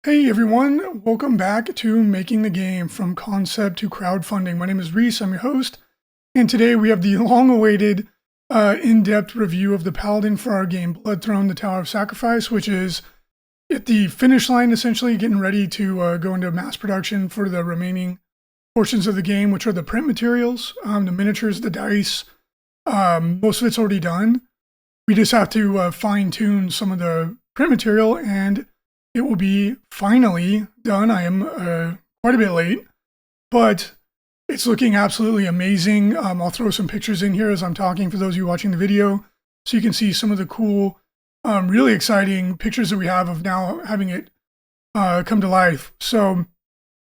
Hey everyone, welcome back to Making the Game from Concept to Crowdfunding. My name is Reese, I'm your host, and today we have the long-awaited in-depth review of the Paladin for our game Blood Throne, the Tower of Sacrifice, which is at the finish line, essentially getting ready to go into mass production for the remaining portions of the game, which are the print materials, the miniatures, the dice. Most of it's already done. We just have to fine-tune some of the print material, and it will be finally done. I am quite a bit late, but it's looking absolutely amazing. I'll throw some pictures in here as I'm talking for those of you watching the video, so you can see some of the cool, really exciting pictures that we have of now having it come to life. So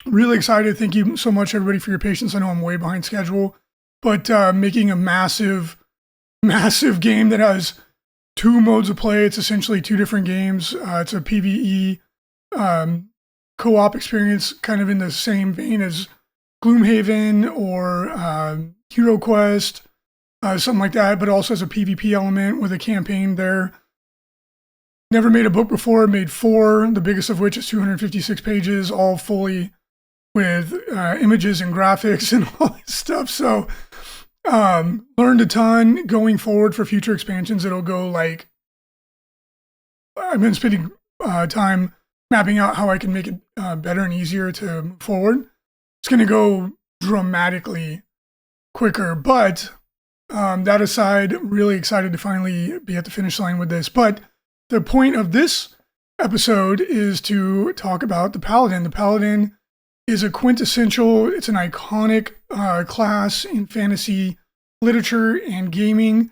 really excited. Thank you so much, everybody, for your patience. I know I'm way behind schedule, but making a massive game that has two modes of play. It's essentially two different games. It's a PvE co-op experience, kind of in the same vein as Gloomhaven or Hero Quest, something like that, but also has a PvP element with a campaign there. Never made a book before, made 4, the biggest of which is 256 pages, all fully with images and graphics and all this stuff. So learned a ton. Going forward for future expansions, it'll go like, I've been spending time mapping out how I can make it better and easier to move forward. It's going to go dramatically quicker, but that aside, really excited to finally be at the finish line with this. But the point of this episode is to talk about the Paladin. The Paladin is a quintessential, it's an iconic class in fantasy literature and gaming,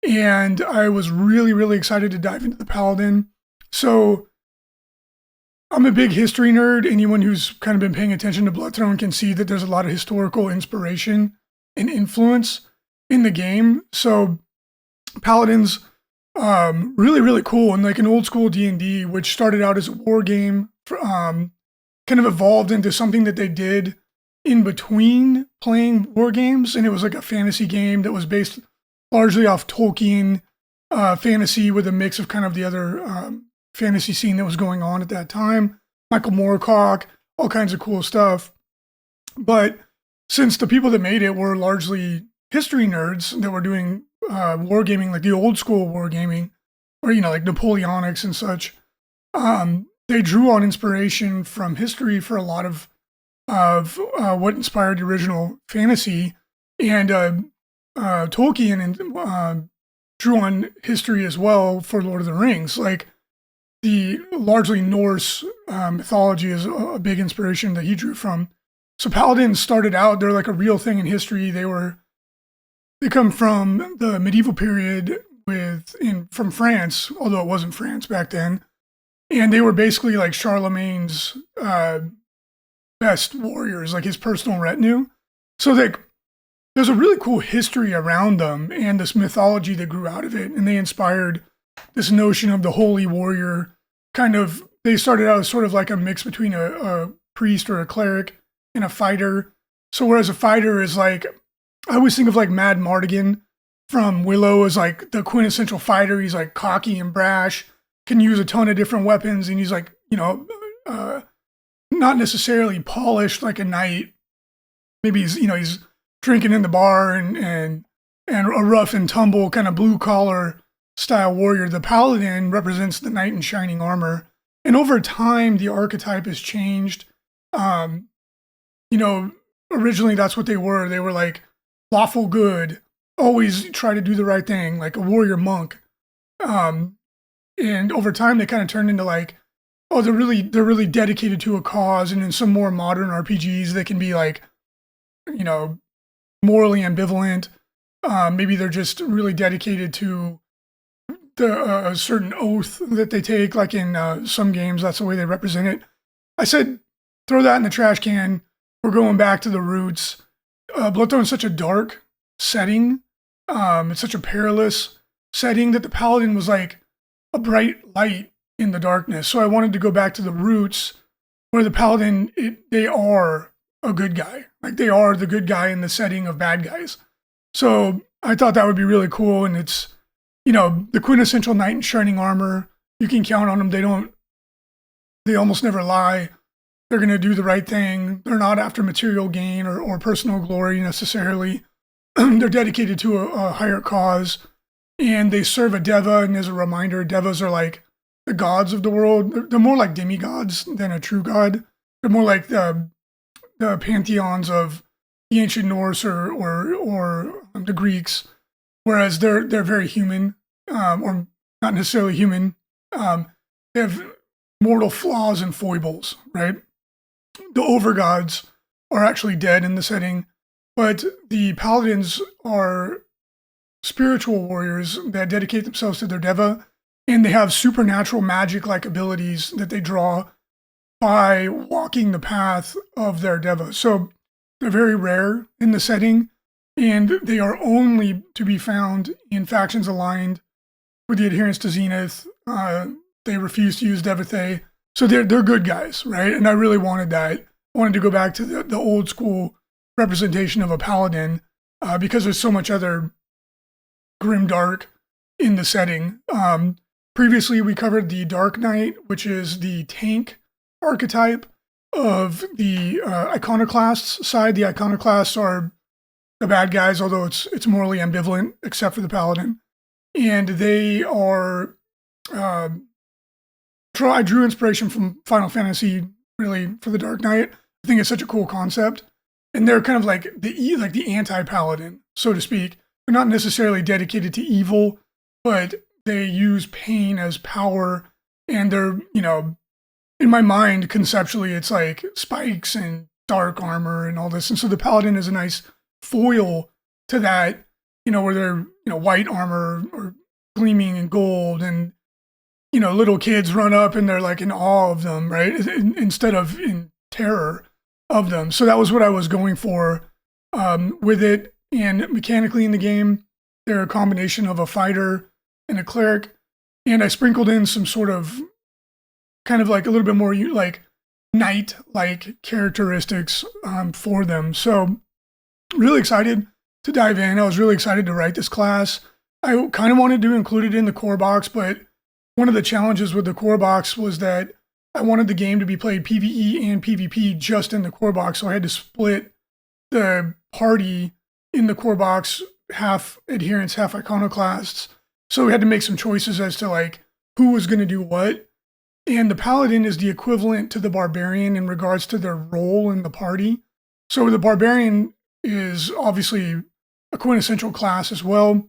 and I was really excited to dive into the Paladin. So I'm a big history nerd. Anyone who's kind of been paying attention to Blood Throne can see that there's a lot of historical inspiration and influence in the game. So Paladin's really cool, and like an old school D&D, which started out as a war game, kind of evolved into something that they did in between playing war games, and it was like a fantasy game that was based largely off Tolkien fantasy with a mix of kind of the other fantasy scene that was going on at that time. Michael Moorcock, all kinds of cool stuff. But since the people that made it were largely history nerds that were doing wargaming, like the old school wargaming, or, you know, like Napoleonics and such, they drew on inspiration from history for a lot of what inspired the original fantasy, and Tolkien and drew on history as well for Lord of the Rings. Like the largely Norse mythology is a big inspiration that he drew from. So Paladins started out, they're like a real thing in history. They come from the medieval period from France, although it wasn't France back then. And they were basically like Charlemagne's best warriors, like his personal retinue. So like, there's a really cool history around them and this mythology that grew out of it. And they inspired this notion of the holy warrior. Kind of, they started out as sort of like a mix between a priest or a cleric and a fighter. So whereas a fighter is like, I always think of like Mad Mardigan from Willow as like the quintessential fighter. He's like cocky and brash, can use a ton of different weapons, and he's like, you know, not necessarily polished like a knight. Maybe he's drinking in the bar and a rough and tumble kind of blue collar style warrior. The Paladin represents the knight in shining armor, and over time the archetype has changed. Originally that's what they were. They were like lawful good, always try to do the right thing, like a warrior monk. And over time, they kind of turned into like, oh, they're really dedicated to a cause. And in some more modern RPGs, they can be like, you know, morally ambivalent. Maybe they're just really dedicated to a certain oath that they take. Like in some games, that's the way they represent it. I said, throw that in the trash can. We're going back to the roots. Bloodthorn is such a dark setting. It's such a perilous setting that the Paladin was like a bright light in the darkness. So I wanted to go back to the roots where the Paladin, they are a good guy. Like they are the good guy in the setting of bad guys. So I thought that would be really cool. And it's, you know, the quintessential knight in shining armor. You can count on them. They don't They almost never lie. They're going to do the right thing. They're not after material gain or personal glory necessarily. They're dedicated to a higher cause, and they serve a deva. And as a reminder, devas are like the gods of the world. They're more like demigods than a true god. They're more like the pantheons of the ancient Norse or the Greeks, whereas they're very human, or not necessarily human. They have mortal flaws and foibles, right? The overgods are actually dead in the setting, but the paladins are spiritual warriors that dedicate themselves to their deva, and they have supernatural magic-like abilities that they draw by walking the path of their deva. So they're very rare in the setting, and they are only to be found in factions aligned with the adherence to Zenith. They refuse to use Devathay. So they're good guys, right? And I really wanted that. I wanted to go back to the old school representation of a paladin because there's so much other grimdark in the setting. Previously, we covered the Dark Knight, which is the tank archetype of the iconoclasts side. The iconoclasts are the bad guys, although it's morally ambivalent, except for the paladin. And they are... I drew inspiration from Final Fantasy, really, for the Dark Knight. I think it's such a cool concept. And they're kind of like the anti-paladin, so to speak. They're not necessarily dedicated to evil, but they use pain as power. And they're, in my mind, conceptually, it's like spikes and dark armor and all this. And so the paladin is a nice foil to that, where they're, white armor or gleaming in gold, and little kids run up and they're like in awe of them, right? Instead of in terror of them. So that was what I was going for with it. And mechanically in the game, they're a combination of a fighter and a cleric. And I sprinkled in some sort of kind of like a little bit more like knight-like characteristics for them. So really excited to dive in. I was really excited to write this class. I kind of wanted to include it in the core box, but one of the challenges with the core box was that I wanted the game to be played PvE and PvP just in the core box. So I had to split the party in the core box, half adherents, half iconoclasts. So we had to make some choices as to like who was going to do what. And the paladin is the equivalent to the barbarian in regards to their role in the party. So the barbarian is obviously a quintessential class as well.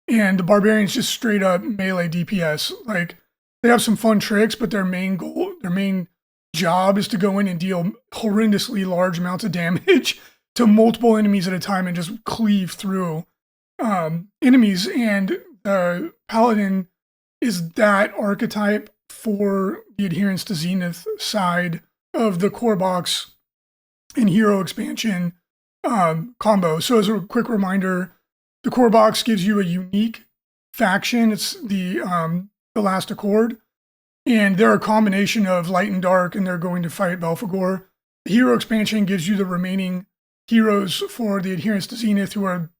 And the barbarian's just straight up melee DPS. Like, they have some fun tricks, but their main goal, their main job is to go in and deal horrendously large amounts of damage to multiple enemies at a time and just cleave through enemies. And the paladin is that archetype for the adherence to Zenith side of the core box and hero expansion combo. So as a quick reminder, the core box gives you a unique faction. It's the Last Accord, and they're a combination of light and dark, and they're going to fight Belphegor. The hero expansion gives you the remaining heroes for the adherence to Zenith, who are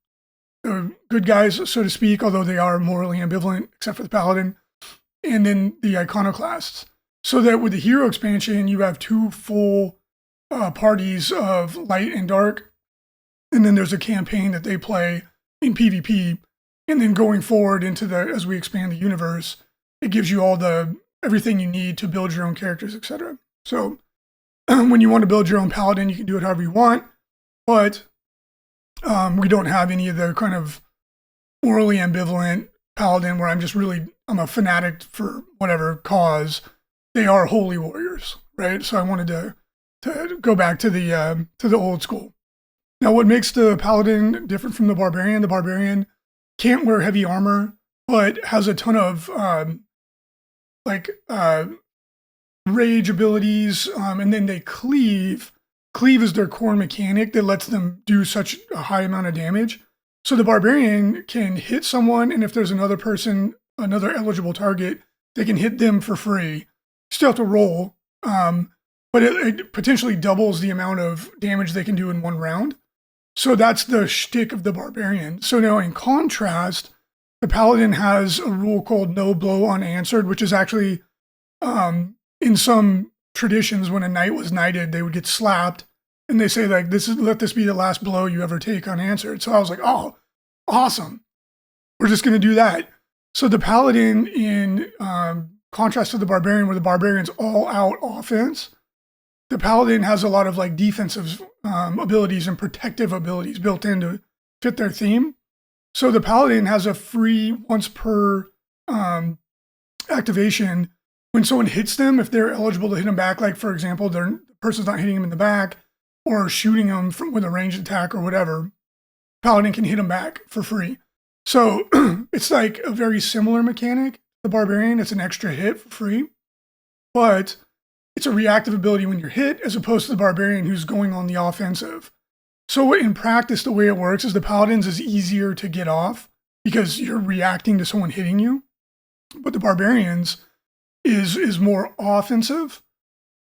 good guys, so to speak, although they are morally ambivalent, except for the paladin, and then the iconoclasts. So that with the hero expansion, you have two full parties of light and dark, and then there's a campaign that they play in PvP, and then going forward into as we expand the universe, it gives you everything you need to build your own characters, etc. So when you want to build your own paladin, you can do it however you want, but we don't have any of the kind of morally ambivalent paladin where I'm a fanatic for whatever cause. They are holy warriors, right? So I wanted to go back to the old school. Now, what makes the paladin different from the barbarian can't wear heavy armor, but has a ton of rage abilities, and then they cleave. Cleave is their core mechanic that lets them do such a high amount of damage. So the barbarian can hit someone, and if there's another eligible target, they can hit them for free. Still have to roll, but it potentially doubles the amount of damage they can do in one round. So that's the shtick of the barbarian. So now in contrast, the paladin has a rule called no blow unanswered, which is actually, in some traditions, when a knight was knighted, they would get slapped, and they say like, let this be the last blow you ever take unanswered. So I was like, oh, awesome. We're just going to do that. So the Paladin, in contrast to the Barbarian, where the Barbarian's all out offense, the Paladin has a lot of like defensive abilities and protective abilities built in to fit their theme. So the Paladin has a free once per activation when someone hits them, if they're eligible to hit them back, like for example, the person's not hitting them in the back or shooting them with a ranged attack or whatever, Paladin can hit them back for free. So it's like a very similar mechanic to the Barbarian. It's an extra hit for free, but it's a reactive ability when you're hit as opposed to the Barbarian who's going on the offensive. So in practice, the way it works is the Paladins is easier to get off because you're reacting to someone hitting you, but the Barbarians is more offensive.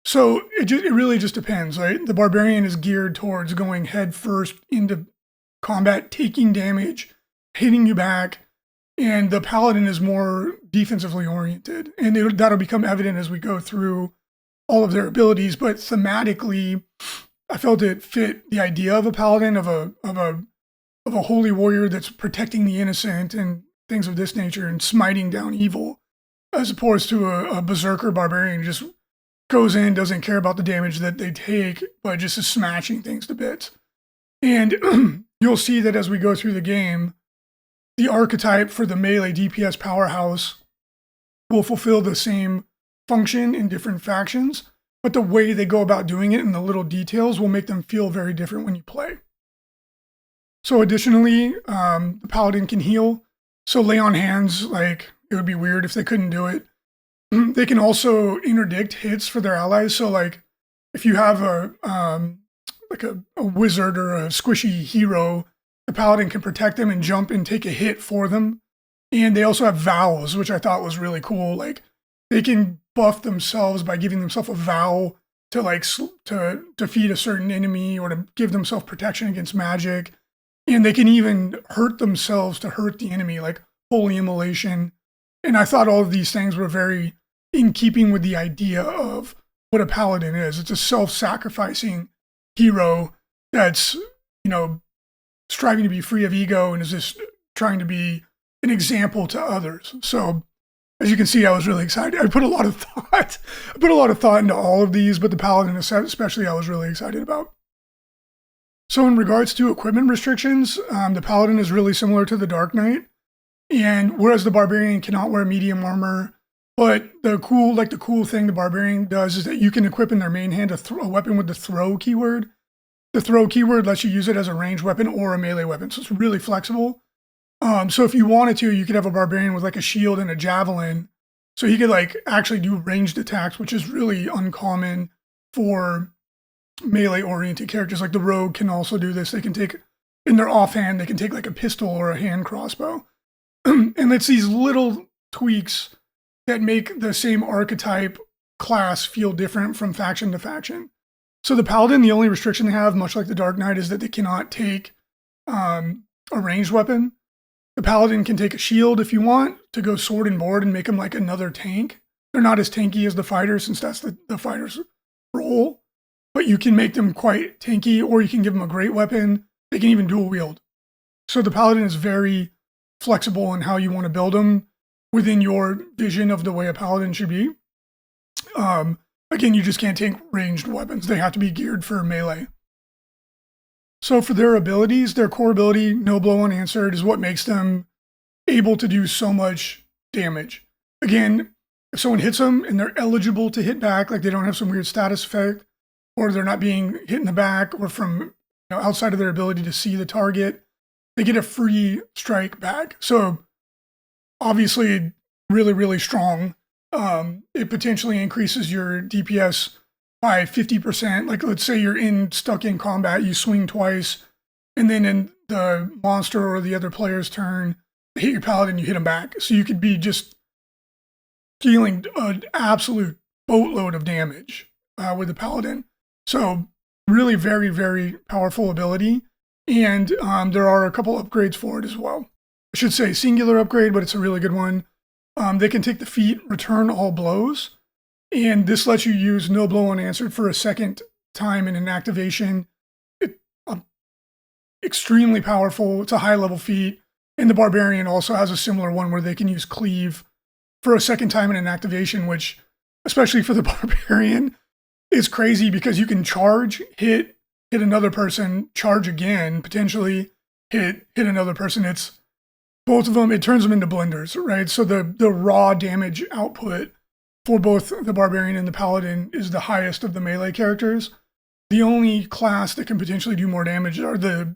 So it really just depends, right? The Barbarian is geared towards going head first into combat, taking damage, hitting you back, and the Paladin is more defensively oriented. And that'll become evident as we go through all of their abilities, but thematically, I felt it fit the idea of a Paladin, of a holy warrior that's protecting the innocent and things of this nature and smiting down evil, as opposed to a berserker barbarian who just goes in, doesn't care about the damage that they take, but just is smashing things to bits. And you'll see that as we go through the game, the archetype for the melee DPS powerhouse will fulfill the same function in different factions, but the way they go about doing it and the little details will make them feel very different when you play. So additionally, the Paladin can heal. So lay on hands, like it would be weird if they couldn't do it. They can also interdict hits for their allies. So like if you have a wizard or a squishy hero, the Paladin can protect them and jump and take a hit for them. And they also have vows, which I thought was really cool. Like they can buff themselves by giving themselves a vow to defeat a certain enemy or to give themselves protection against magic. And they can even hurt themselves to hurt the enemy, like holy immolation. And I thought all of these things were very in keeping with the idea of what a Paladin is. It's a self-sacrificing hero that's, striving to be free of ego and is just trying to be an example to others. So as you can see, I was really excited. I put a lot of thought into all of these, but the Paladin especially I was really excited about. So in regards to equipment restrictions, the Paladin is really similar to the Dark Knight. And whereas the Barbarian cannot wear medium armor, but the cool thing the Barbarian does is that you can equip in their main hand a weapon with the throw keyword. The throw keyword lets you use it as a ranged weapon or a melee weapon, so it's really flexible. So if you wanted to, you could have a Barbarian with like a shield and a javelin, so he could like actually do ranged attacks, which is really uncommon for melee-oriented characters. Like the Rogue can also do this. They can take, in their offhand, they can take like a pistol or a hand crossbow. And it's these little tweaks that make the same archetype class feel different from faction to faction. So the Paladin, the only restriction they have, much like the Dark Knight, is that they cannot take a ranged weapon. The Paladin can take a shield if you want to go sword and board and make them like another tank. They're not as tanky as the fighter, since that's the fighter's role, but you can make them quite tanky, or you can give them a great weapon. They can even dual wield. So the Paladin is very flexible in how you want to build them within your vision of the way a Paladin should be. Again, you just can't take ranged weapons. They have to be geared for melee. So for their abilities, their core ability, no blow unanswered, is what makes them able to do so much damage. Again, if someone hits them and they're eligible to hit back, like they don't have some weird status effect, or they're not being hit in the back, or from outside of their ability to see the target, they get a free strike back. So obviously really, really strong. It potentially increases your DPS by 50%. Like let's say you're stuck in combat, you swing twice, and then in the monster or the other player's turn, they hit your Paladin, you hit them back. So you could be just dealing an absolute boatload of damage with the Paladin. So really very, very powerful ability. And there are a couple upgrades for it as well. I should say singular upgrade, but it's a really good one. They can take the feat, return all blows. And this lets you use no blow unanswered for a second time in an activation. Extremely powerful. It's a high level feat. And the Barbarian also has a similar one where they can use cleave for a second time in an activation, which, especially for the Barbarian, is crazy because you can charge, hit another person, charge again, potentially hit another person. It's both of them, it turns them into blenders, right? So the raw damage output for both the Barbarian and the Paladin is the highest of the melee characters. The only class that can potentially do more damage are the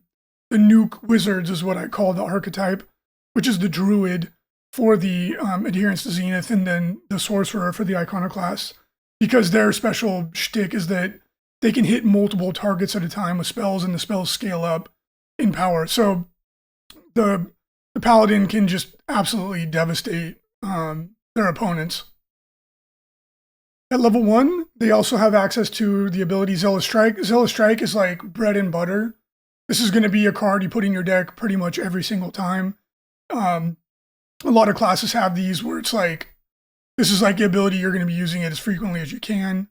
nuke wizards, is what I call the archetype, which is the druid for the adherence to Zenith, and then the sorcerer for the iconoclast, because their special shtick is that they can hit multiple targets at a time with spells, and the spells scale up in power. So the Paladin can just absolutely devastate their opponents. At level 1, they also have access to the ability Zealous Strike. Zealous Strike is like bread and butter. This is going to be a card you put in your deck pretty much every single time. A lot of classes have these where it's like, this is like the ability you're going to be using it as frequently as you can.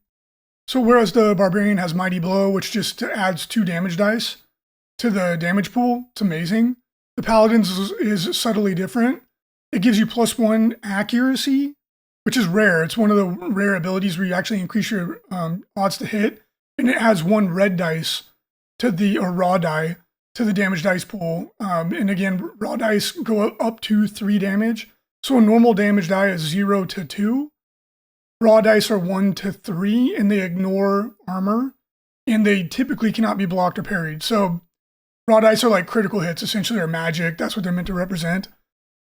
So whereas the Barbarian has Mighty Blow, which just adds 2 damage dice to the damage pool, it's amazing. The Paladin's is subtly different. It gives you +1 accuracy, which is rare. It's one of the rare abilities where you actually increase your odds to hit, and it adds 1 red dice to the, or raw die, to the damage dice pool. And again, raw dice go up to 3 damage. So a normal damage die is 0 to 2. Raw dice are 1 to 3, and they ignore armor, and they typically cannot be blocked or parried. So raw dice are like critical hits, essentially, or magic. That's what they're meant to represent.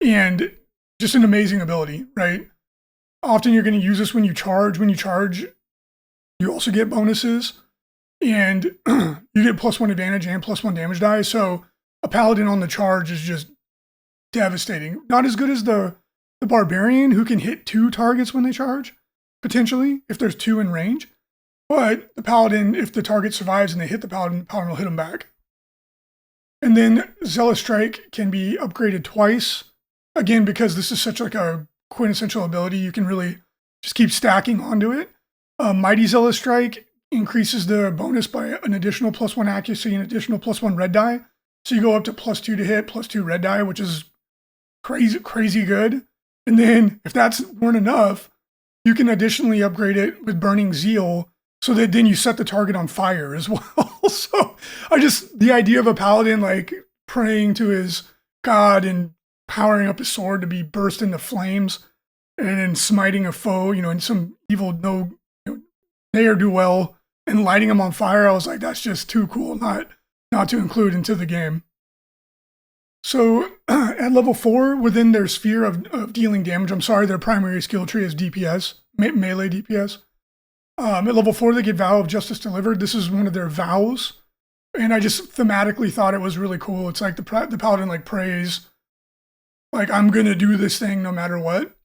And just an amazing ability, right? Often you're going to use this when you charge. When you charge, you also get bonuses, and you get +1 advantage and +1 damage die. So a Paladin on the charge is just devastating. Not as good as the Barbarian, who can hit 2 targets when they charge, potentially, if there's 2 in range. But the Paladin, if the target survives and they hit the Paladin will hit them back. And then Zealous Strike can be upgraded twice. Again, because this is such like a quintessential ability, you can really just keep stacking onto it. Mighty Zealous Strike increases the bonus by an additional +1 accuracy and additional +1 red die. So you go up to +2 to hit, +2 red die, which is crazy good. And then if that's weren't enough, you can additionally upgrade it with Burning Zeal, so that then you set the target on fire as well. So the idea of a Paladin like praying to his god and powering up his sword to be burst into flames and then smiting a foe, and some evil ne'er-do-well and lighting him on fire. I was like, that's just too cool not to include into the game. So at level 4, within their sphere of dealing damage, their primary skill tree is DPS, melee DPS. At level 4, they get Vow of Justice Delivered. This is one of their vows, and I just thematically thought it was really cool. It's like the Paladin like prays, like, I'm going to do this thing no matter what.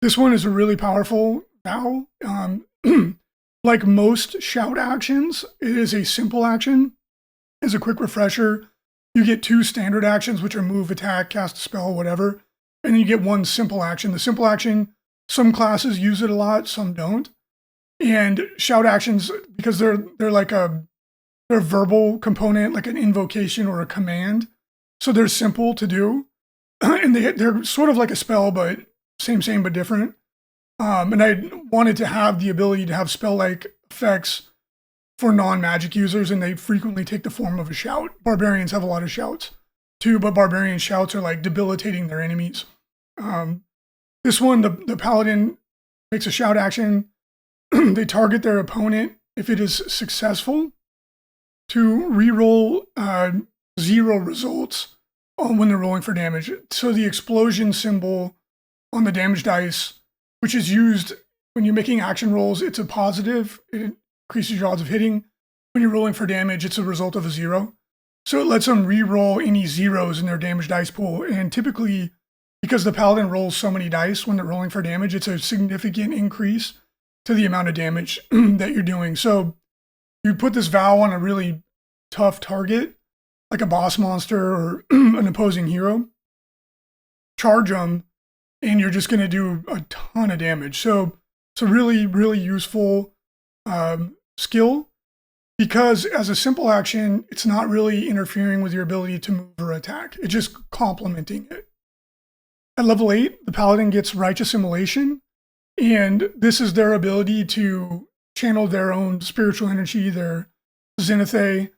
This one is a really powerful vow. Like most shout actions, it is a simple action. As a quick refresher, you get 2 standard actions, which are move, attack, cast a spell, whatever. And then you get 1 simple action. The simple action, some classes use it a lot, some don't. And shout actions, because they're like they're a verbal component, like an invocation or a command. So they're simple to do. And they're sort of like a spell, but same but different. And I wanted to have the ability to have spell-like effects for non-magic users, and they frequently take the form of a shout. Barbarians have a lot of shouts too, but barbarian shouts are like debilitating their enemies. This one, the Paladin makes a shout action. They target their opponent if it is successful to reroll 0 results when they're rolling for damage. So the explosion symbol on the damage dice, which is used when you're making action rolls, it's a positive. It increases your odds of hitting. When you're rolling for damage, it's a result of a 0. So it lets them re-roll any 0s in their damage dice pool. And typically, because the Paladin rolls so many dice when they're rolling for damage, it's a significant increase to the amount of damage that you're doing. So you put this vow on a really tough target, like a boss monster or an opposing hero, charge them, and you're just going to do a ton of damage. So It's a really, really useful skill because as a simple action, it's not really interfering with your ability to move or attack. It's just complementing it. At level 8, the Paladin gets Righteous Immolation, and this is their ability to channel their own spiritual energy, their Zenithé,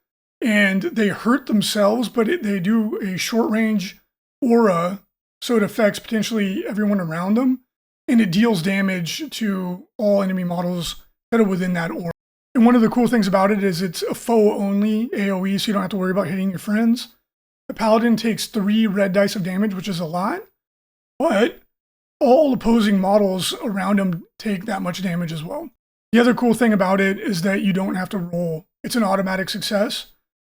and they hurt themselves, but they do a short-range aura, so it affects potentially everyone around them, and it deals damage to all enemy models that are within that aura. And one of the cool things about it is it's a foe-only AoE, so you don't have to worry about hitting your friends. The Paladin takes 3 red dice of damage, which is a lot, but all opposing models around him take that much damage as well. The other cool thing about it is that you don't have to roll. It's an automatic success.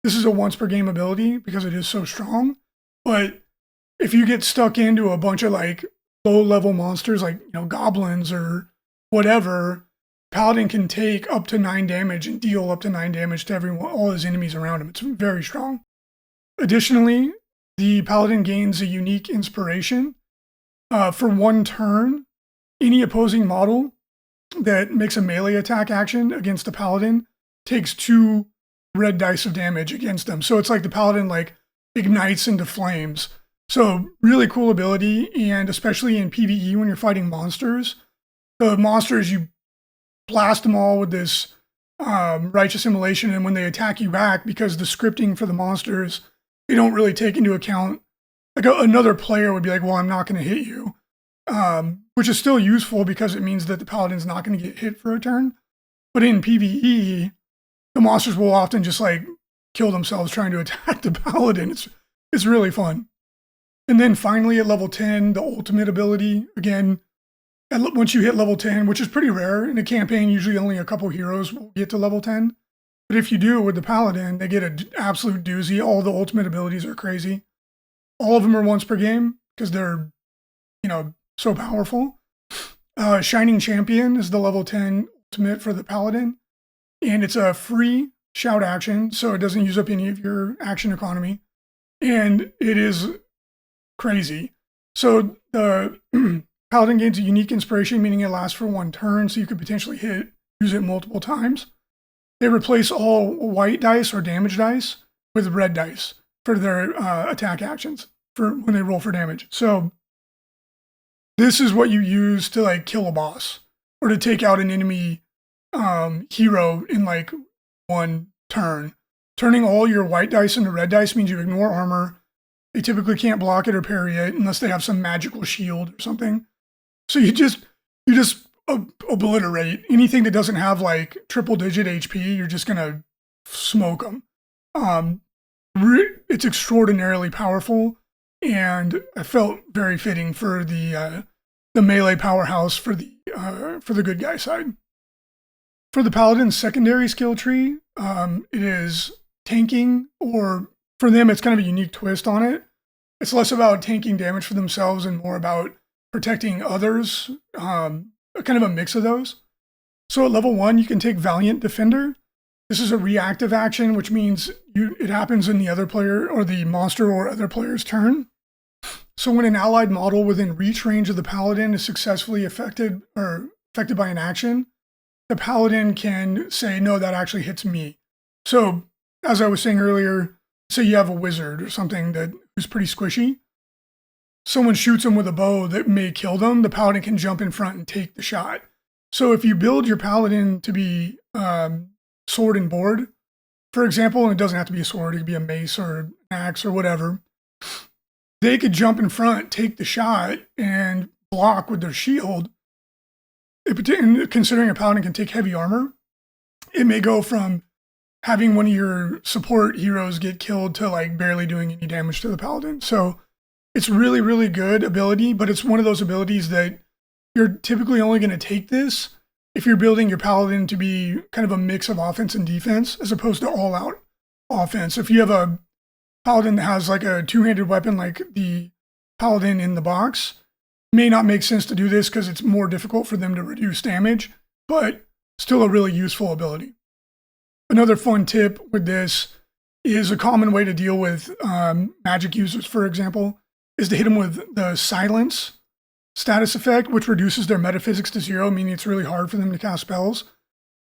This is a once per game ability because it is so strong. But if you get stuck into a bunch of like low level monsters like, goblins or whatever, Paladin can take up to 9 damage and deal up to 9 damage to everyone, all his enemies around him. It's very strong. Additionally, the Paladin gains a unique inspiration. For 1 turn, any opposing model that makes a melee attack action against the Paladin takes 2 red dice of damage against them. So it's like the Paladin ignites into flames. So really cool ability, and especially in PvE when you're fighting monsters. The monsters, you blast them all with this Righteous Immolation, and when they attack you back, because the scripting for the monsters, they don't really take into account, another player would be like, well, I'm not going to hit you, which is still useful because it means that the Paladin's not going to get hit for a turn. But in PvE, the monsters will often just kill themselves trying to attack the Paladin. It's really fun. And then finally at level 10, the ultimate ability, again, once you hit level 10, which is pretty rare in a campaign, usually only a couple heroes will get to level 10. But if you do with the Paladin, they get an absolute doozy. All the ultimate abilities are crazy. All of them are once per game because they're, so powerful. Shining Champion is the level 10 ultimate for the Paladin. And it's a free shout action, so it doesn't use up any of your action economy. And it is crazy. So the Paladin gains a unique inspiration, meaning it lasts for 1 turn, so you could potentially use it multiple times. They replace all white dice or damage dice with red dice for their attack actions for when they roll for damage. So this is what you use to kill a boss or to take out an enemy hero in 1 turn. Turning all your white dice into red dice means you ignore armor. They typically can't block it or parry it unless they have some magical shield or something. So you just obliterate anything that doesn't have triple digit HP. You're just gonna smoke them. It's extraordinarily powerful, and I felt very fitting for the melee powerhouse for the good guy side. For the Paladin's secondary skill tree, it is tanking, or for them, it's kind of a unique twist on it. It's less about tanking damage for themselves and more about protecting others, kind of a mix of those. So at level 1, you can take Valiant Defender. This is a reactive action, which means it happens in the other player or the monster or other player's turn. So when an allied model within reach range of the Paladin is successfully affected by an action, the Paladin can say, no, that actually hits me. So as I was saying earlier, say you have a wizard or something who's pretty squishy. Someone shoots him with a bow that may kill them, the Paladin can jump in front and take the shot. So if you build your Paladin to be sword and board, for example, and it doesn't have to be a sword, it could be a mace or an axe or whatever, they could jump in front, take the shot, and block with their shield. Considering a Paladin can take heavy armor, it may go from having one of your support heroes get killed to barely doing any damage to the Paladin. So it's really, really good ability, but it's one of those abilities that you're typically only going to take this if you're building your Paladin to be kind of a mix of offense and defense as opposed to all-out offense. If you have a Paladin that has a 2-handed weapon like the Paladin in the box, it may not make sense to do this because it's more difficult for them to reduce damage, but still a really useful ability. Another fun tip with this is a common way to deal with magic users, for example, is to hit them with the silence status effect, which reduces their metaphysics to 0, meaning it's really hard for them to cast spells.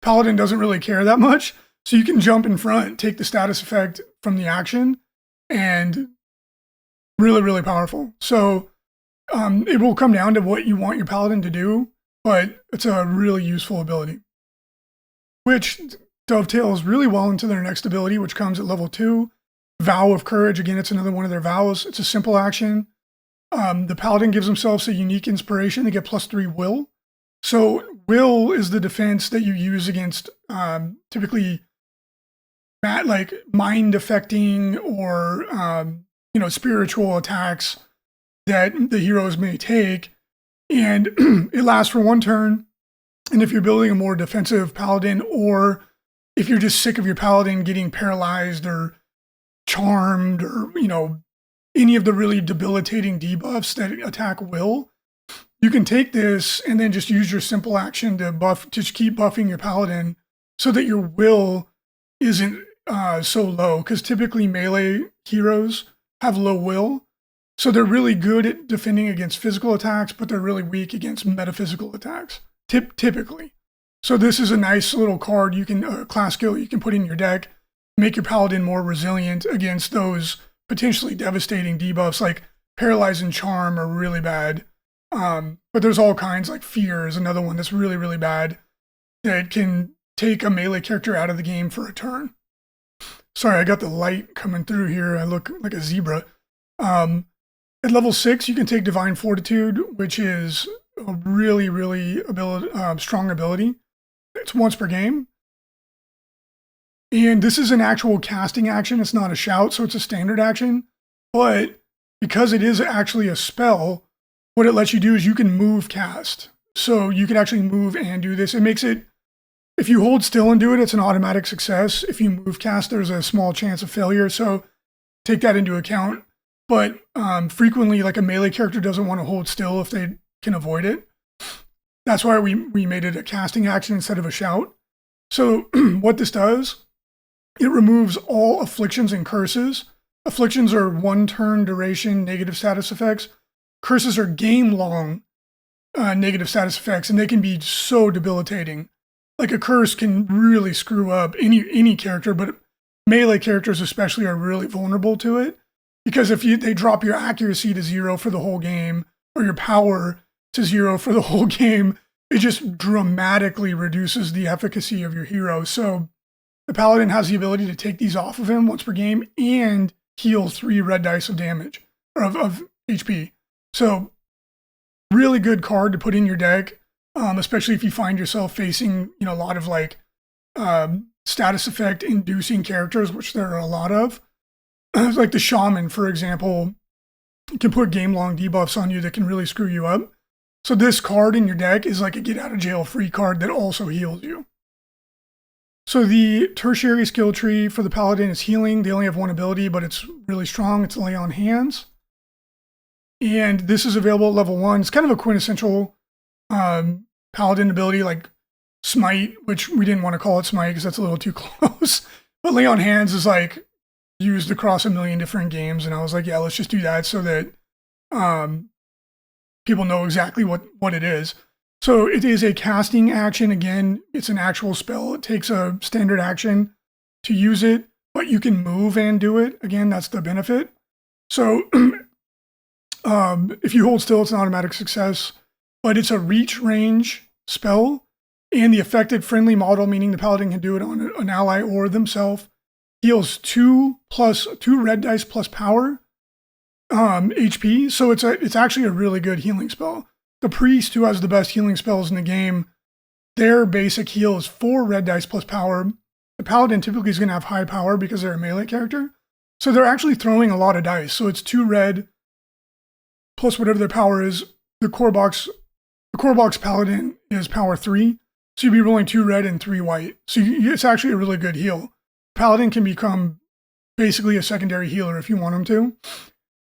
Paladin doesn't really care that much, so you can jump in front, take the status effect from the action, and really, really powerful. So it will come down to what you want your Paladin to do, but it's a really useful ability, which dovetails really well into their next ability, which comes at level 2, Vow of Courage. Again, it's another one of their vows. It's a simple action. The Paladin gives themselves a unique inspiration. They get +3 will. So will is the defense that you use against typically like mind affecting or spiritual attacks that the heroes may take. And it lasts for 1 turn. And if you're building a more defensive Paladin, or if you're just sick of your Paladin getting paralyzed or charmed or, any of the really debilitating debuffs that attack will, you can take this and then just use your simple action to just keep buffing your Paladin so that your will isn't so low. Because typically melee heroes have low will. So they're really good at defending against physical attacks, but they're really weak against metaphysical attacks, typically. So this is a nice little card class skill you can put in your deck, make your Paladin more resilient against those potentially devastating debuffs. Like Paralyze and Charm are really bad. But there's all kinds, like Fear is another one that's really, really bad that can take a melee character out of the game for a turn. Sorry, I got the light coming through here. I look like a zebra. At level 6, you can take Divine Fortitude, which is a really, really strong ability. It's once per game. And this is an actual casting action. It's not a shout, so it's a standard action. But because it is actually a spell, what it lets you do is you can move cast. So you can actually move and do this. It makes it, if you hold still and do it, it's an automatic success. If you move cast, there's a small chance of failure. So take that into account. But frequently, like a melee character doesn't want to hold still if they can avoid it. That's why we made it a casting action instead of a shout. So what this does, it removes all afflictions and curses. Afflictions are 1 turn duration negative status effects. Curses are game-long negative status effects, and they can be so debilitating. Like a curse can really screw up any character, but melee characters especially are really vulnerable to it. Because if they drop your accuracy to 0 for the whole game, or your power to 0 for the whole game, it just dramatically reduces the efficacy of your hero. So the Paladin has the ability to take these off of him once per game and heal 3 red dice of damage, or of HP. So really good card to put in your deck, especially if you find yourself facing a lot of like status effect inducing characters, which there are a lot of. Like the Shaman, for example, can put game-long debuffs on you that can really screw you up. So this card in your deck is like a get-out-of-jail-free card that also heals you. So the tertiary skill tree for the Paladin is healing. They only have 1 ability, but it's really strong. It's Lay on Hands. And this is available at level 1. It's kind of a quintessential Paladin ability like Smite, which we didn't want to call it Smite because that's a little too close. But Lay on Hands is like used across a million different games, and I was like, yeah, let's just do that so that people know exactly what it is. So it is a casting action. Again, it's an actual spell. It takes a standard action to use it, but you can move and do it. Again, that's the benefit. So if you hold still, it's an automatic success, but it's a reach range spell, and the affected friendly model, meaning the Paladin can do it on an ally or themselves, heals 2 red dice plus power HP. So it's actually a really good healing spell. The Priest, who has the best healing spells in the game, their basic heal is 4 red dice plus power. The Paladin typically is going to have high power because they're a melee character. So they're actually throwing a lot of dice. So it's 2 red plus whatever their power is. The core box Paladin is power 3. So you'd be rolling 2 red and 3 white. So it's actually a really good heal. Paladin can become basically a secondary healer if you want him to.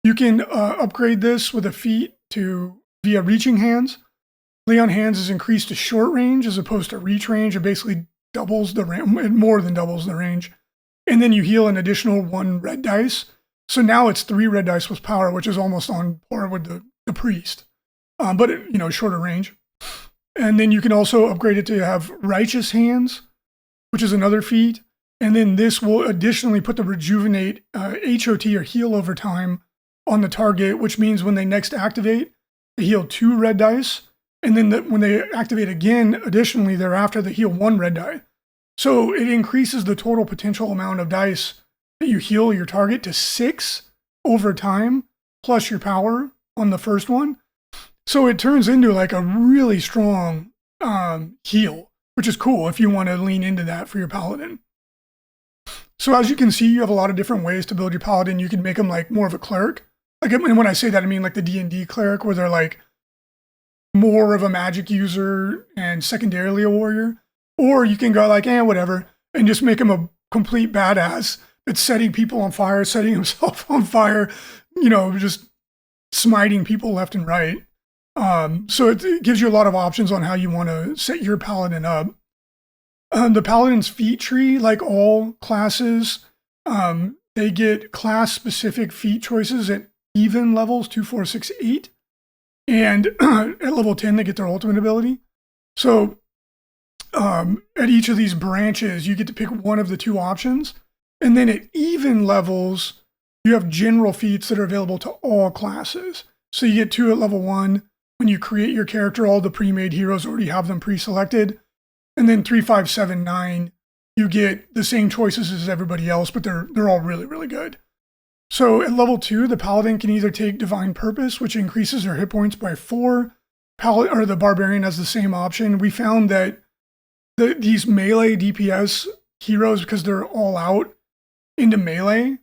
You can upgrade this with a feat via Reaching Hands. Lay on Hands is increased to short range as opposed to reach range. It basically doubles the range, more than doubles the range. And then you heal an additional 1 red dice. So now it's 3 red dice with power, which is almost on par with the Priest. but shorter range. And then you can also upgrade it to have Righteous Hands, which is another feat. And then this will additionally put the Rejuvenate HOT or heal over time on the target, which means when they next activate, they heal 2 red dice. And then when they activate again, additionally thereafter, they heal 1 red die. So it increases the total potential amount of dice that you heal your target to 6 over time, plus your power on the first one. So it turns into like a really strong heal, which is cool if you want to lean into that for your Paladin. So as you can see, you have a lot of different ways to build your Paladin. You can make them like more of a cleric. Like, and when I say that, I mean like the D&D cleric, where they're like more of a magic user and secondarily a warrior. Or you can go like, whatever, and just make him a complete badass that's setting people on fire, setting himself on fire, just smiting people left and right. So it gives you a lot of options on how you want to set your Paladin up. The Paladin's feat tree, like all classes, they get class-specific feat choices at even levels, 2, 4, 6, 8. And at level 10, they get their ultimate ability. So at each of these branches, you get to pick one of the 2 options. And then at even levels, you have general feats that are available to all classes. So you get 2 at level 1. When you create your character, all the pre-made heroes already have them pre-selected. And then 3, 5, 7, 9, you get the same choices as everybody else, but they're all really, really good. So at level 2, the Paladin can either take Divine Purpose, which increases their hit points by 4. Or the Barbarian has the same option. We found that these melee DPS heroes, because they're all out into melee,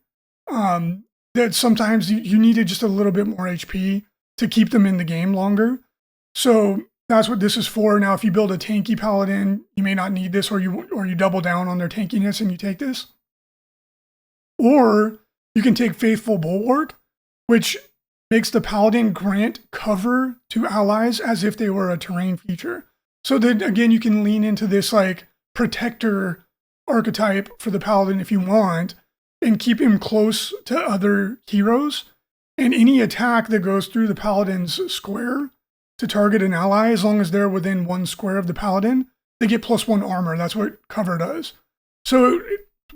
that sometimes you needed just a little bit more HP to keep them in the game longer. So that's what this is for. Now, if you build a tanky Paladin, you may not need this, or you double down on their tankiness and you take this. Or you can take Faithful Bulwark, which makes the Paladin grant cover to allies as if they were a terrain feature. So then again, you can lean into this like protector archetype for the Paladin if you want, and keep him close to other heroes. And any attack that goes through the Paladin's square to target an ally, as long as they're within 1 square of the Paladin, they get +1 armor. That's what cover does. So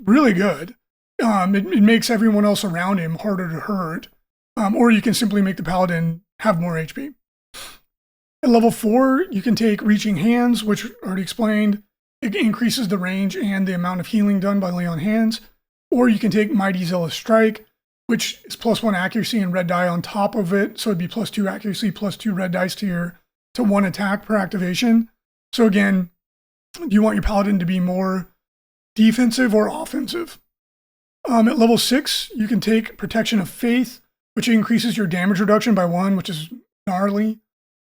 really good. It makes everyone else around him harder to hurt. Or you can simply make the Paladin have more HP. At level 4, you can take Reaching Hands, which I already explained. It increases the range and the amount of healing done by lay on hands. Or you can take Mighty Zealous Strike, which is +1 accuracy and red die on top of it. So it'd be +2 accuracy, +2 red dice to 1 attack per activation. So again, do you want your Paladin to be more defensive or offensive? At level 6, you can take Protection of Faith, which increases your damage reduction by 1, which is gnarly.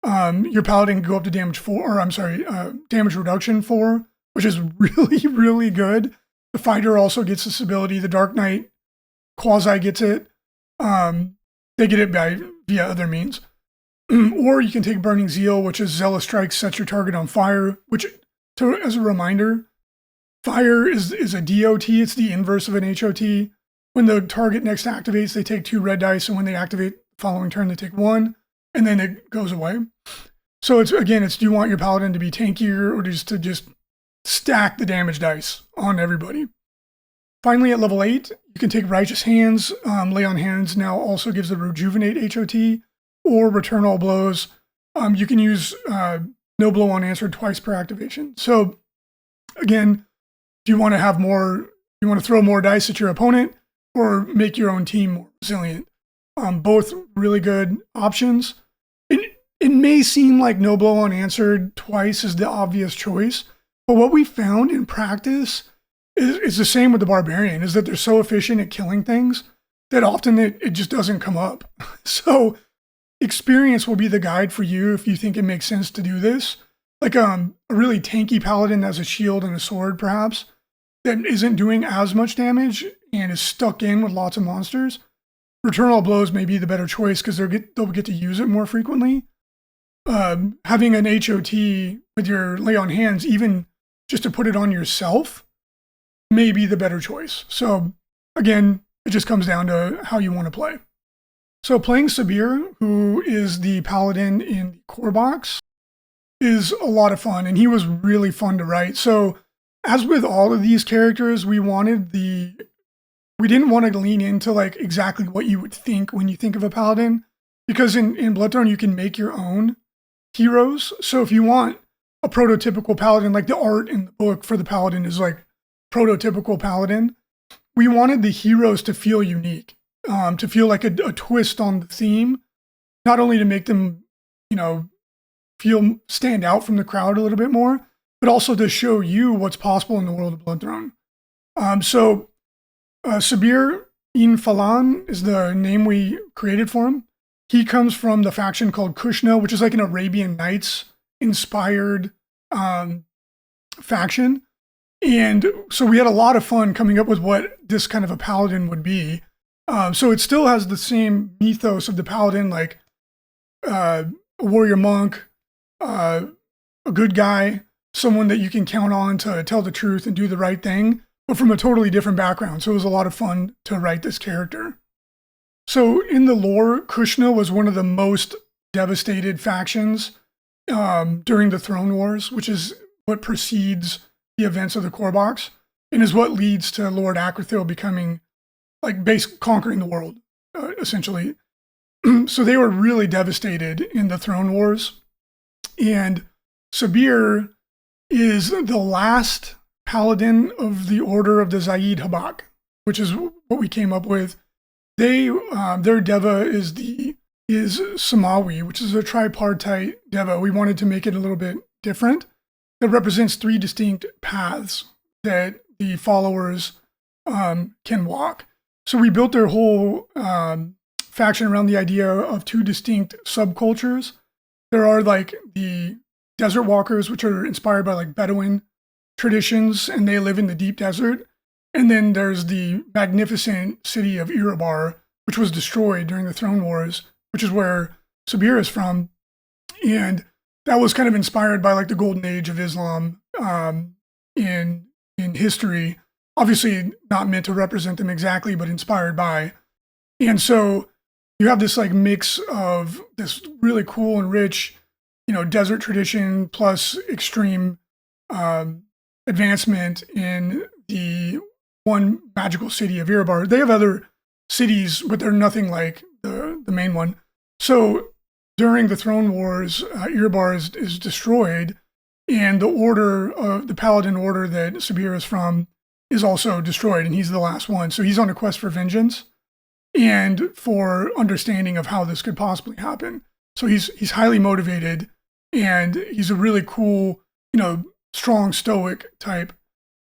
Your Paladin can go up to damage reduction 4, which is really, really good. The Fighter also gets this ability. The Dark Knight quasi gets it. They get it via other means. Or you can take Burning Zeal, which is Zealous Strike sets your target on fire, which, as a reminder, fire is a DOT. It's the inverse of an HOT. When the target next activates, they take 2 red dice, and when they activate the following turn, they take 1, and then it goes away. So do you want your Paladin to be tankier, or just to stack the damage dice on everybody? Finally, at level 8, you can take Righteous Hands. Lay on Hands now also gives the Rejuvenate HOT, or Return All Blows. You can use No Blow Unanswered twice per activation. So again, do you want to have more? You want to throw more dice at your opponent, or make your own team more resilient? Both really good options. It may seem like No Blow Unanswered twice is the obvious choice, but what we found in practice is the same with the Barbarian, is that they're so efficient at killing things that often it just doesn't come up. So experience will be the guide for you if you think it makes sense to do this. Like a really tanky Paladin that has a shield and a sword, perhaps, that isn't doing as much damage and is stuck in with lots of monsters. Return All Blows may be the better choice because they'll get to use it more frequently. Having an HOT with your Lay on Hands, even just to put it on yourself, may be the better choice. So again, it just comes down to how you want to play. So playing Sabir, who is the Paladin in the core box, is a lot of fun, and he was really fun to write. So as with all of these characters, we didn't want to lean into like exactly what you would think when you think of a Paladin, because in Bloodthorn you can make your own heroes. So if you want a prototypical Paladin, like the art in the book for the Paladin is like prototypical Paladin, we wanted the heroes to feel unique, to feel like a twist on the theme, not only to make them, stand out from the crowd a little bit more, but also to show you what's possible in the world of Bloodthorn. Sabir in Falan is the name we created for him. He comes from the faction called Kushna, which is like an Arabian Nights inspired faction. And so we had a lot of fun coming up with what this kind of a Paladin would be. So it still has the same mythos of the Paladin, like a warrior monk, a good guy, someone that you can count on to tell the truth and do the right thing, but from a totally different background. So it was a lot of fun to write this character. So in the lore, Kushna was one of the most devastated factions during the Throne Wars, which is what precedes the events of the core box, and is what leads to Lord Akrathil becoming conquering the world, essentially. So they were really devastated in the Throne Wars. And Sabir is the last Paladin of the Order of the Zaid Habak, which is what we came up with. Their Deva is Samawi, which is a tripartite Deva. We wanted to make it a little bit different. That represents 3 distinct paths that the followers can walk. So we built their whole faction around the idea of 2 distinct subcultures. There are like the desert walkers, which are inspired by like Bedouin traditions, and they live in the deep desert. And then there's the magnificent city of Erebar, which was destroyed during the Throne Wars, which is where Sabir is from. And that was kind of inspired by like the golden age of Islam in history. Obviously not meant to represent them exactly, but inspired by. And so you have this like mix of this really cool and rich, desert tradition plus extreme advancement in the one magical city of Erebar. They have other cities, but they're nothing like the main one. So during the Throne Wars, Erebar is destroyed, and the Paladin order that Sabir is from is also destroyed, and he's the last one. So he's on a quest for vengeance and for understanding of how this could possibly happen. So he's highly motivated, and he's a really cool, strong stoic type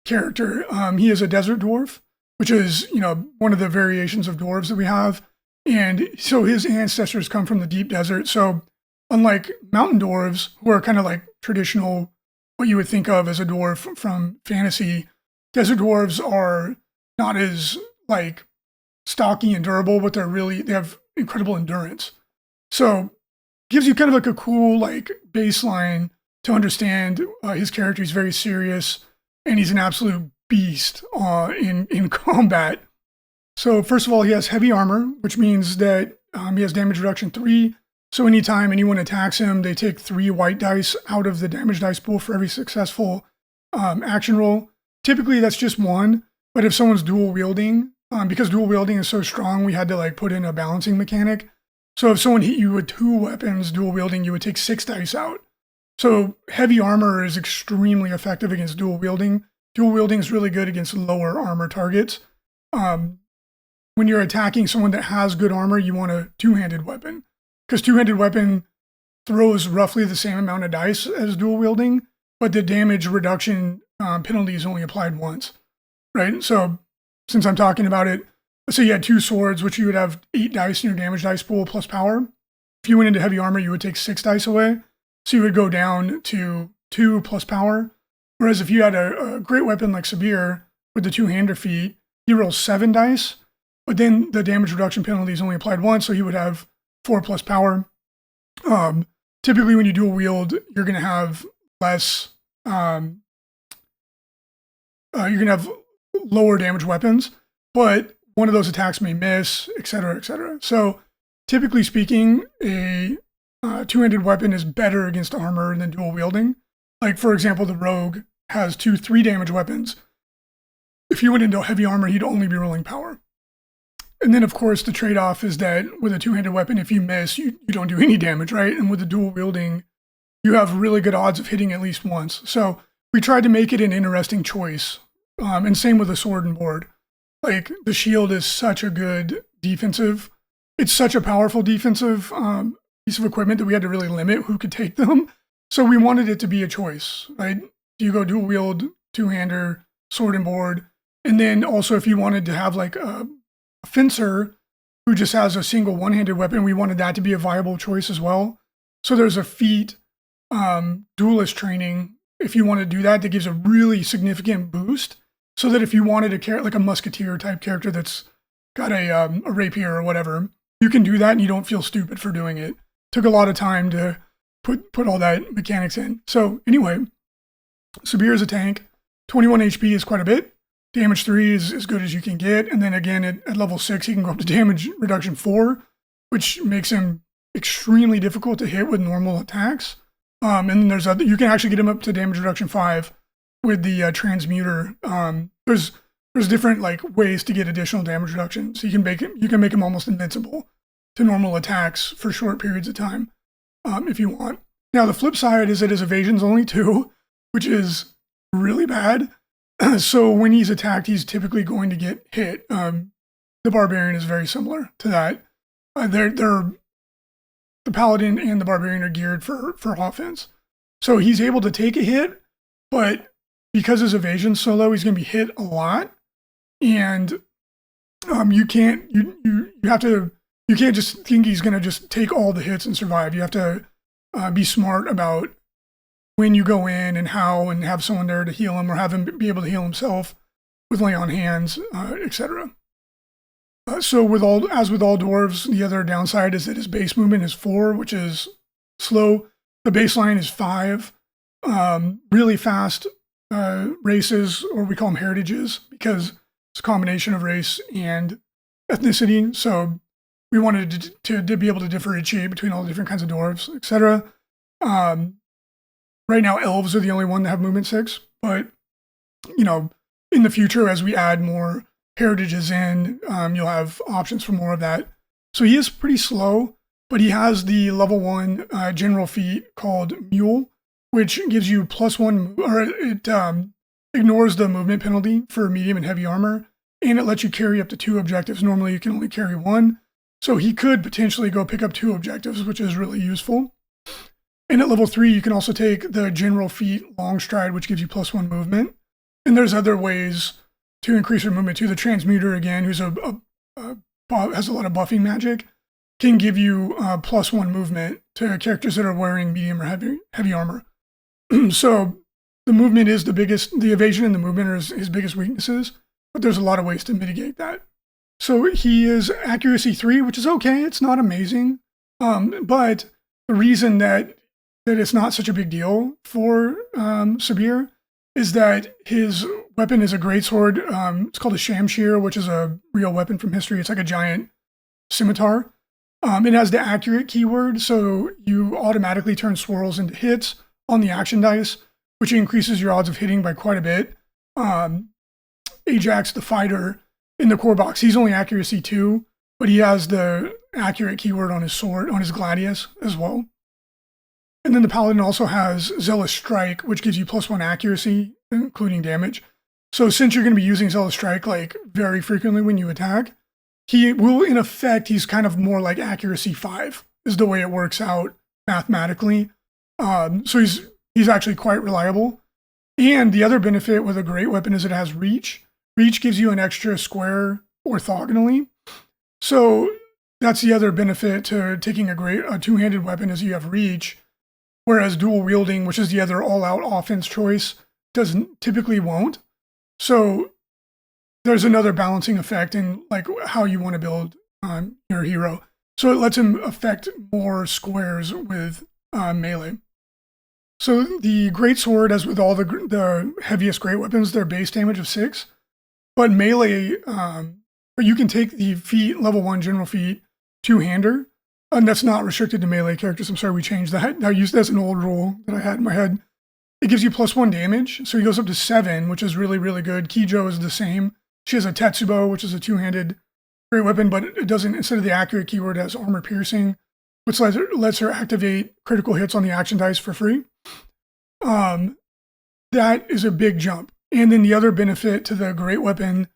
character. He is a desert dwarf, which is, one of the variations of dwarves that we have. And so his ancestors come from the deep desert. So unlike mountain dwarves, who are kind of like traditional, what you would think of as a dwarf from fantasy, desert dwarves are not as like stocky and durable, but they have incredible endurance. So gives you kind of like a cool like baseline to understand his character. He's very serious, and he's an absolute beast in combat. So first of all, he has heavy armor, which means that he has damage reduction 3. So anytime anyone attacks him, they take 3 white dice out of the damage dice pool for every successful action roll. Typically that's just 1, but if someone's dual wielding, because dual wielding is so strong, we had to like put in a balancing mechanic. So if someone hit you with 2 weapons dual wielding, you would take 6 dice out. So heavy armor is extremely effective against dual wielding. Dual wielding is really good against lower armor targets. When you're attacking someone that has good armor, you want a 2-handed weapon, because 2-handed weapon throws roughly the same amount of dice as dual wielding, but the damage reduction penalty is only applied once, right? So since I'm talking about it, let's say you had 2 swords, which you would have 8 dice in your damage dice pool plus power. If you went into heavy armor, you would take 6 dice away. So you would go down to 2 plus power. Whereas if you had a great weapon like Sabir with the 2-hander feat, he rolls 7 dice, but then the damage reduction penalty is only applied once, so you would have 4 plus power. Typically when you dual wield, you're going to have less, you're going to have lower damage weapons, but one of those attacks may miss, et cetera, et cetera. So typically speaking, a two-handed weapon is better against armor than dual wielding. Like, for example, the rogue has 2 3-damage weapons. If he went into heavy armor, he'd only be rolling power. And then, of course, the trade-off is that with a two-handed weapon, if you miss, you don't do any damage, right? And with the dual wielding, you have really good odds of hitting at least once. So we tried to make it an interesting choice. And same with the sword and board. Like, the shield is such a good defensive. It's such a powerful defensive piece of equipment that we had to really limit who could take them. So we wanted it to be a choice, right? Do you go dual wield, two-hander, sword and board? And then also if you wanted to have like a fencer who just has a single one-handed weapon, we wanted that to be a viable choice as well. So there's a feat duelist training, if you want to do that, that gives a really significant boost. So that if you wanted a character like a musketeer type character that's got a rapier or whatever, you can do that and you don't feel stupid for doing it. Took a lot of time to put all that mechanics in. So anyway, Sabir is a tank. 21 HP is quite a bit. Damage 3 is as good as you can get. And then again, at level 6, he can go up to damage reduction 4, which makes him extremely difficult to hit with normal attacks. And then there's other, you can actually get him up to damage reduction 5 with the transmuter. There's different like ways to get additional damage reduction. So you can make him almost invincible to normal attacks for short periods of time, if you want. Now the flip side is that his evasion's only 2, which is really bad. So when he's attacked, he's typically going to get hit. The Barbarian is very similar to that. The Paladin and the Barbarian are geared for offense. So he's able to take a hit, but because his evasion's so low, he's going to be hit a lot. And you can't just think he's going to just take all the hits and survive. You have to be smart about when you go in and how, and have someone there to heal him or have him be able to heal himself with lay on hands, etc. So as with all dwarves, the other downside is that his base movement is 4, which is slow. The baseline is 5. Really fast races, or we call them heritages, because it's a combination of race and ethnicity. So we wanted to be able to differentiate between all the different kinds of dwarves, etc. Right now, elves are the only one that have movement 6, but you know, in the future, as we add more heritages in, you'll have options for more of that. So he is pretty slow, but he has the level 1 general feat called Mule, which gives you +1, or it ignores the movement penalty for medium and heavy armor, and it lets you carry up to 2 objectives. Normally, you can only carry 1. So he could potentially go pick up 2 objectives, which is really useful. And at level 3, you can also take the general feat Long Stride, which gives you +1 movement. And there's other ways to increase your movement too. The Transmuter, again, who's has a lot of buffing magic, can give you +1 movement to characters that are wearing medium or heavy armor. So the movement is the evasion and the movement are his biggest weaknesses, but there's a lot of ways to mitigate that. So he is accuracy 3, which is okay. It's not amazing. But the reason that it's not such a big deal for Sabir is that his weapon is a greatsword. It's called a Shamshir, which is a real weapon from history. It's like a giant scimitar. It has the accurate keyword, so you automatically turn swirls into hits on the action dice, which increases your odds of hitting by quite a bit. Ajax, the fighter, in the core box, he's only accuracy 2, but he has the accurate keyword on his sword, on his gladius as well. And then the Paladin also has Zealous Strike, which gives you +1 accuracy, including damage. So since you're going to be using Zealous Strike like very frequently when you attack, he will, in effect, he's kind of more like accuracy 5 is the way it works out mathematically. So he's actually quite reliable. And the other benefit with a great weapon is it has reach. Reach gives you an extra square orthogonally. So that's the other benefit to taking a two-handed weapon is you have reach. Whereas dual wielding, which is the other all-out offense choice, typically won't. So there's another balancing effect in like how you want to build your hero. So it lets him affect more squares with melee. So the greatsword, as with all the heaviest great weapons, they're base damage of 6. But melee, you can take the feat, level 1 general feat, two-hander, And that's not restricted to melee characters. I'm sorry, we changed that. That's an old rule that I had in my head. It gives you +1 damage, so he goes up to 7, which is really, really good. Kijo is the same. She has a Tetsubo, which is a two-handed great weapon, but it doesn't, instead of the accurate keyword, it has armor piercing, which lets her activate critical hits on the action dice for free. That is a big jump. And then the other benefit to the great weapon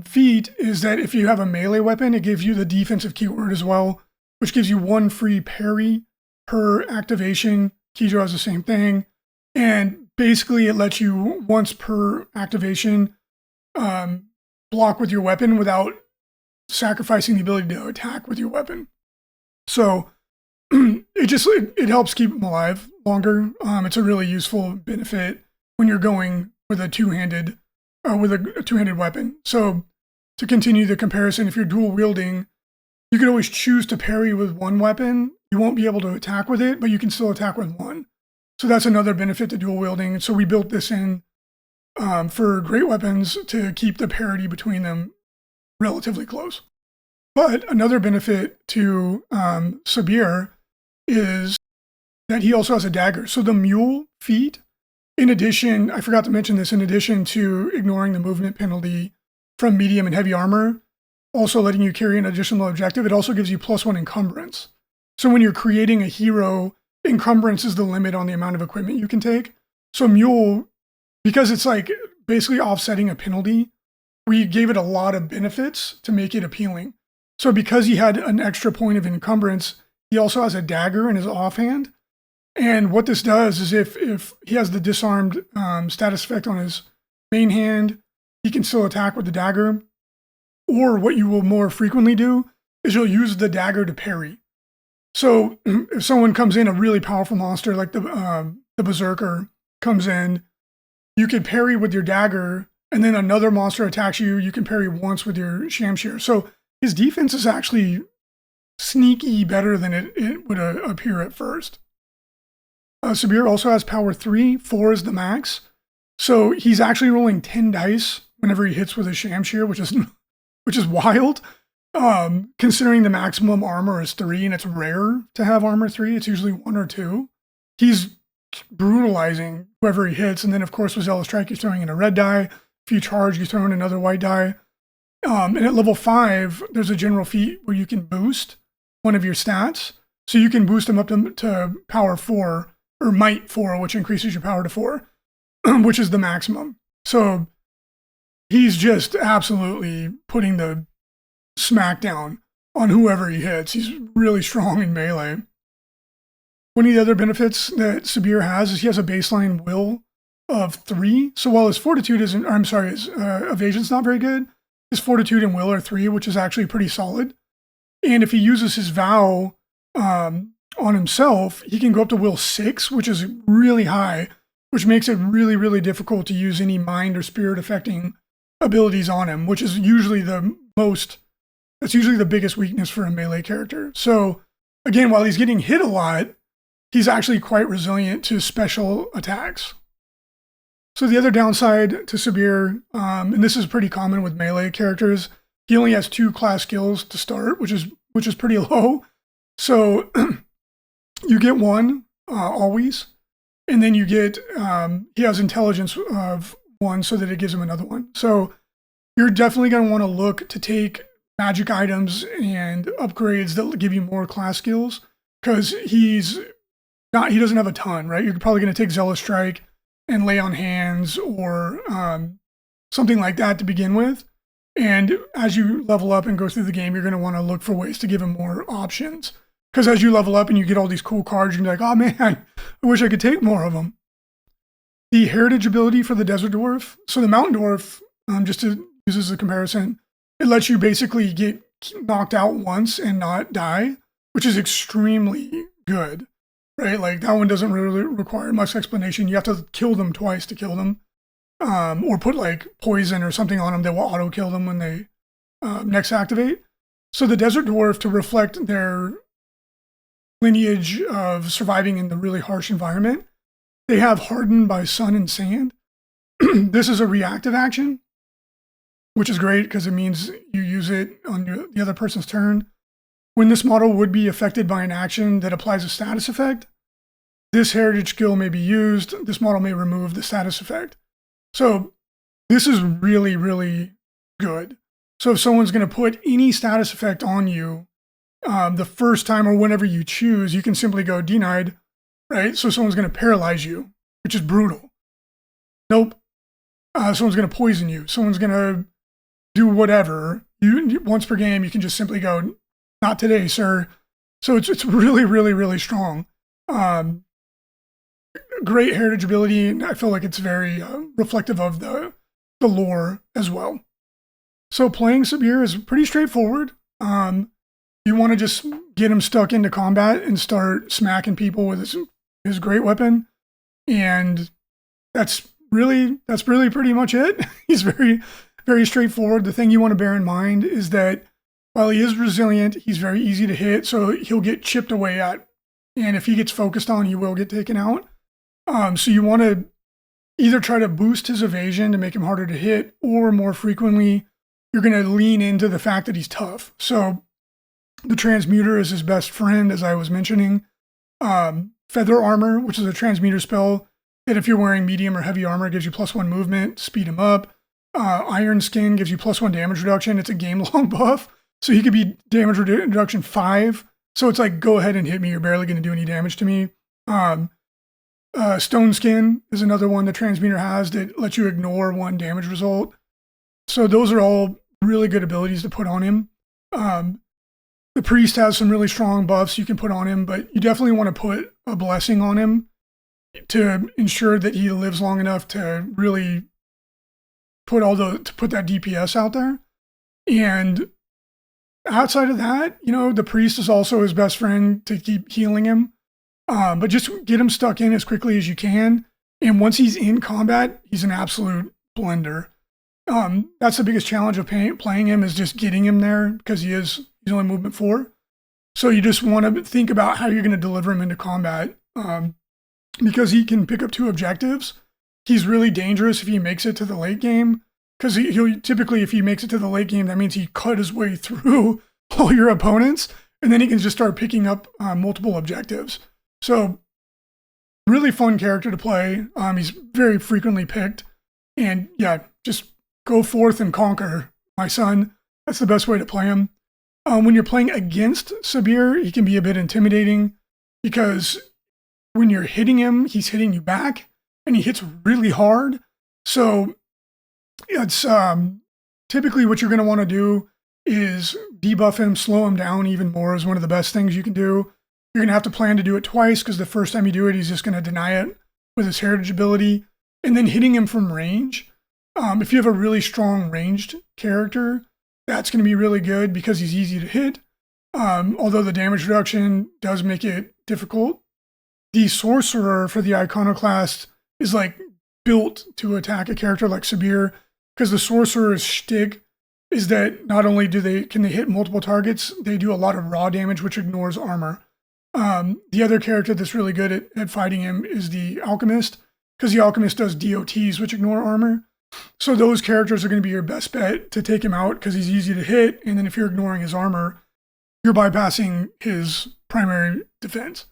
feat is that if you have a melee weapon, it gives you the defensive keyword as well, which gives you 1 free parry per activation. Kijo has the same thing. And basically it lets you, once per activation, block with your weapon without sacrificing the ability to attack with your weapon. So it helps keep them alive longer. It's a really useful benefit when you're going with a two-handed weapon. So to continue the comparison, if you're dual wielding, you can always choose to parry with one weapon. You won't be able to attack with it, but you can still attack with one. So that's another benefit to dual wielding. So we built this in for great weapons to keep the parity between them relatively close. But another benefit to Sabir is that he also has a dagger. So the mule feat, in addition, I forgot to mention this, in addition to ignoring the movement penalty from medium and heavy armor, also letting you carry an additional objective, it also gives you +1 encumbrance. So when you're creating a hero, encumbrance is the limit on the amount of equipment you can take. So mule, because it's like basically offsetting a penalty, we gave it a lot of benefits to make it appealing. So because he had an extra point of encumbrance, he also has a dagger in his offhand. And what this does is if he has the disarmed status effect on his main hand, he can still attack with the dagger. Or what you will more frequently do is you'll use the dagger to parry. So if someone comes in, a really powerful monster like the Berserker comes in, you can parry with your dagger, and then another monster attacks you, you can parry once with your Shamshir. So his defense is actually sneaky better than it would appear at first. Sabir also has power 3, 4 is the max. So he's actually rolling 10 dice whenever he hits with his Shamshir, which is wild. Considering the maximum armor is 3, and it's rare to have armor 3, it's usually 1 or 2. He's brutalizing whoever he hits, and then of course with Zealous Strike, you're throwing in a red die. If you charge, you throw in another white die. And at level 5, there's a general feat where you can boost one of your stats. So you can boost them up to power 4, or might 4, which increases your power to 4, which is the maximum. So he's just absolutely putting the smackdown on whoever he hits. He's really strong in melee. One of the other benefits that Sabir has is he has a baseline will of 3. So while his fortitude his evasion's not very good, his fortitude and will are 3, which is actually pretty solid. And if he uses his vow on himself, he can go up to will 6, which is really high, which makes it really, really difficult to use any mind or spirit affecting abilities on him, which is usually that's usually the biggest weakness for a melee character. So again, while he's getting hit a lot, he's actually quite resilient to special attacks. So the other downside to Sabir, and this is pretty common with melee characters, he only has 2 class skills to start, which is pretty low. So you get 1 always, and then you get he has intelligence of 1, so that it gives him another one. So you're definitely going to want to look to take magic items and upgrades that give you more class skills, because he doesn't have a ton, right? You're probably going to take Zealous Strike and Lay on Hands or something like that to begin with. And as you level up and go through the game, you're going to want to look for ways to give him more options. Because as you level up and you get all these cool cards, you're going to be like, oh man, I wish I could take more of them. The heritage ability for the Desert Dwarf. So the Mountain Dwarf, just to use as a comparison, it lets you basically get knocked out once and not die, which is extremely good, right? Like that one doesn't really require much explanation. You have to kill them twice to kill them, or put like poison or something on them that will auto kill them when they next activate. So the Desert Dwarf, to reflect their lineage of surviving in the really harsh environment, they have Hardened by Sun and Sand. This is a reactive action, which is great because it means you use it on the other person's turn. When this model would be affected by an action that applies a status effect, this heritage skill may be used. This model may remove the status effect. So this is really, really good. So if someone's going to put any status effect on you the first time or whenever you choose, you can simply go denied, right? So someone's going to paralyze you, which is brutal. Nope. Someone's going to poison you. Someone's going to do whatever. Once per game, you can just simply go, not today, sir. So it's really, really, really strong. Great heritage ability, and I feel like it's very reflective of the lore as well. So playing Sabir is pretty straightforward. You want to just get him stuck into combat and start smacking people with his great weapon, and that's really pretty much it. He's very, very straightforward. The thing you want to bear in mind is that while he is resilient, he's very easy to hit, so he'll get chipped away at, and if he gets focused on, he will get taken out. So you want to either try to boost his evasion to make him harder to hit, or more frequently, you're going to lean into the fact that he's tough. So the Transmuter is his best friend, as I was mentioning. Feather Armor, which is a Transmuter spell that if you're wearing medium or heavy armor, gives you +1 movement, speed him up. Iron Skin gives you +1 damage reduction. It's a game-long buff, so he could be damage reduction 5. So it's like, go ahead and hit me. You're barely going to do any damage to me. Stone Skin is another one the Transmuter has that lets you ignore 1 damage result. So those are all really good abilities to put on him. The Priest has some really strong buffs you can put on him, but you definitely want to put a blessing on him to ensure that he lives long enough to really put that DPS out there. And outside of that, the Priest is also his best friend to keep healing him. But just get him stuck in as quickly as you can. And once he's in combat, he's an absolute blender. That's the biggest challenge of playing him, is just getting him there, because he's only movement 4. So you just want to think about how you're going to deliver him into combat. Because he can pick up 2 objectives. He's really dangerous if he makes it to the late game, because he'll typically, if he makes it to the late game, that means he cut his way through all your opponents, and then he can just start picking up multiple objectives. So, really fun character to play. He's very frequently picked. And yeah, just go forth and conquer, my son. That's the best way to play him. When you're playing against Sabir, he can be a bit intimidating, because when you're hitting him, he's hitting you back, and he hits really hard. So, it's typically what you're going to want to do is debuff him, slow him down even more is one of the best things you can do. You're going to have to plan to do it twice, because the first time you do it, he's just going to deny it with his heritage ability. And then hitting him from range. If you have a really strong ranged character, that's going to be really good because he's easy to hit. Although the damage reduction does make it difficult. The Sorcerer for the Iconoclast is like built to attack a character like Sabir, because the Sorcerer's shtick is that not only can they hit multiple targets, they do a lot of raw damage, which ignores armor. The other character that's really good at fighting him is the Alchemist, because the Alchemist does DOTs, which ignore armor. So those characters are going to be your best bet to take him out, because he's easy to hit, and then if you're ignoring his armor, you're bypassing his primary defense.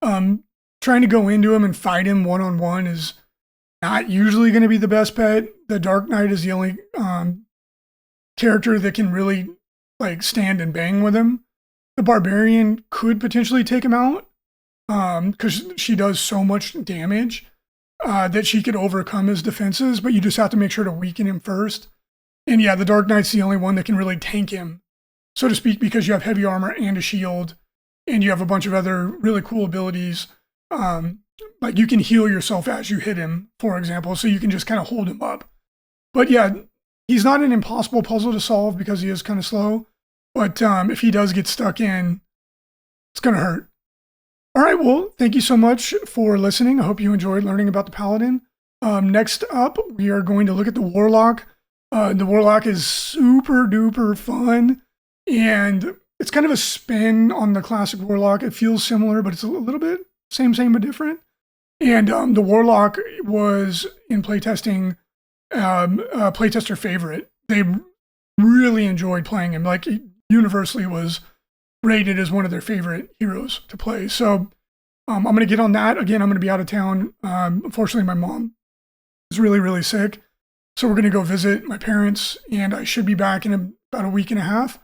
Trying to go into him and fight him one-on-one is not usually going to be the best bet. The Dark Knight is the only character that can really stand and bang with him. The Barbarian could potentially take him out, because she does so much damage that she could overcome his defenses, but you just have to make sure to weaken him first. And yeah, the Dark Knight's the only one that can really tank him, so to speak, because you have heavy armor and a shield, and you have a bunch of other really cool abilities. Like you can heal yourself as you hit him, for example, so you can just kind of hold him up. But yeah, he's not an impossible puzzle to solve because he is kind of slow. But if he does get stuck in, it's going to hurt. All right, well, thank you so much for listening. I hope you enjoyed learning about the Paladin. Next up, we are going to look at the Warlock. The Warlock is super duper fun, and it's kind of a spin on the classic Warlock. It feels similar, but it's a little bit same but different. And the Warlock was in playtesting a playtester favorite. They really enjoyed playing him. Like, he universally was rated as one of their favorite heroes to play. So I'm going to get on that. Again, I'm going to be out of town. Unfortunately, my mom is really, really sick. So we're going to go visit my parents, and I should be back in about a week and a half.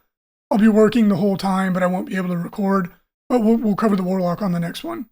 I'll be working the whole time, but I won't be able to record. But we'll cover the Warlock on the next one.